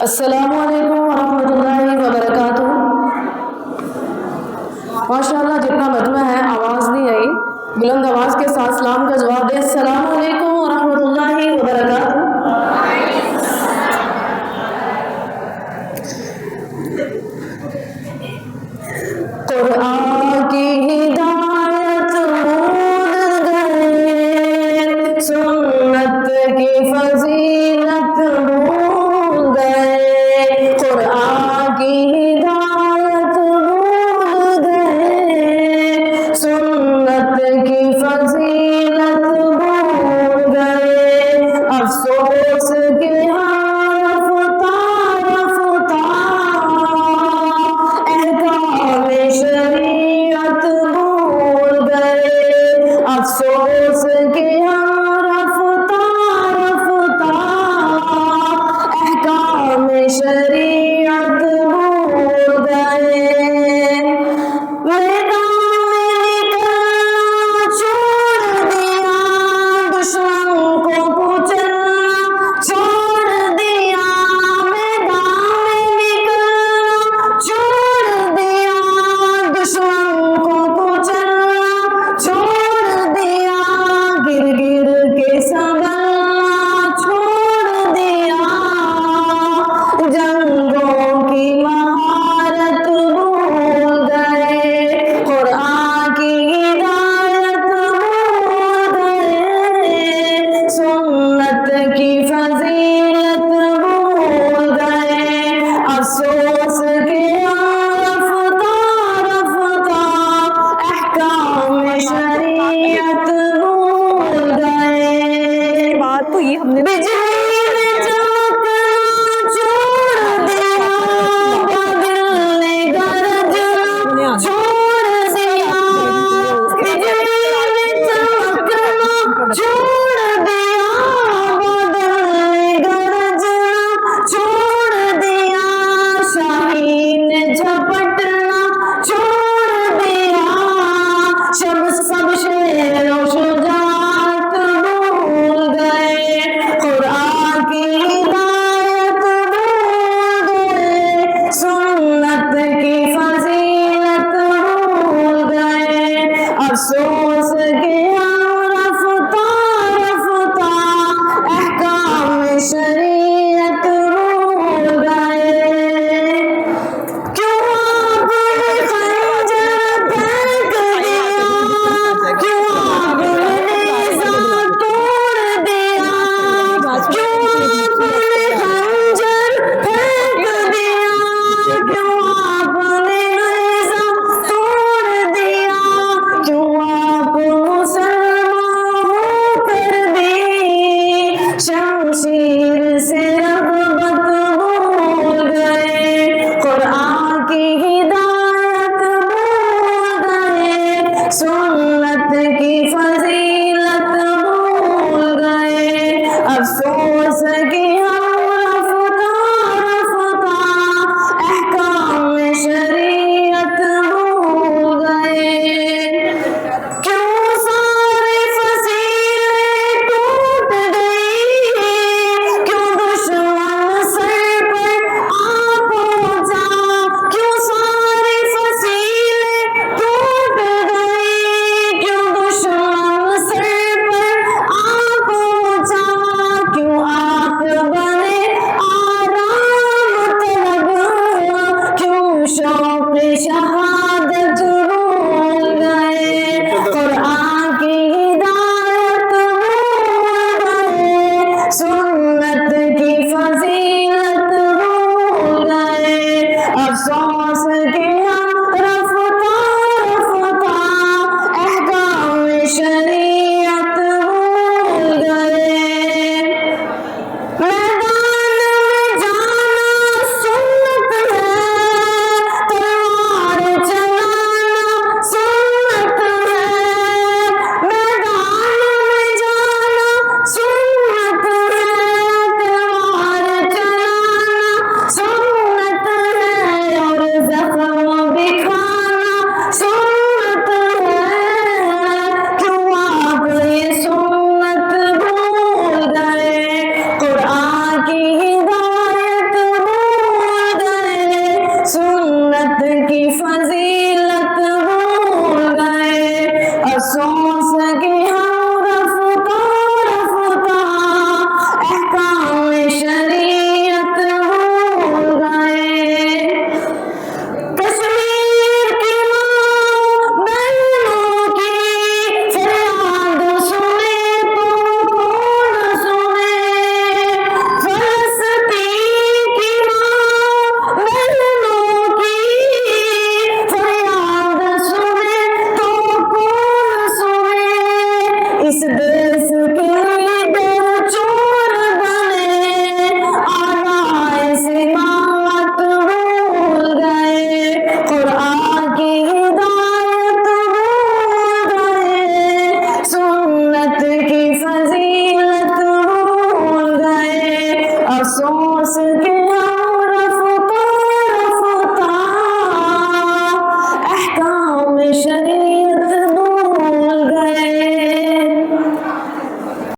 السلام علیکم ورحمۃ اللہ وبرکاتہ۔ ماشاءاللہ جتنا مجمع ہے آواز نہیں آئی، بلند آواز کے ساتھ سلام کا جواب دے۔ السلام علیکم ورحمۃ اللہ وبرکاتہ۔ قرآن کی ہدایت بھول گئے، سنت کی فضیلت بھول گئے، قرآن کی ہدایت بھول گئے، سنت کی فضیلت بھول گئے، افسوس کے شریعت بھول گئے، افسوس کے رفتہ رفتہ احکام شریعت بھول گئے، میدان نکلنا چھوڑ دیا، دشمن کو کچلنا چھوڑ دیا، میدان نکلنا چھوڑ دیا، دشمن کو کچلنا چھوڑ دیا، گر گر کے سنبھلنا چھوڑ دیا، جنگوں کی مہارت بھول گئے، قرآن کی ہدایت بھول گئے، سنت کی فضیلت بھول گئے، افسوس کے شریعت بھول گئے، بات تو یہ ہم نے بجلی نے چمکنا چھوڑ دیا، بادل نے گرجنا چھوڑ دیا، بجلی نے چمکنا چھوڑ دیا، بادل نے گرجنا چھوڑ دیا، شاہین نے جھپٹنا چھوڑ دیا، سب شیر و شجاعت بھول گئے، قرآن افسوس کے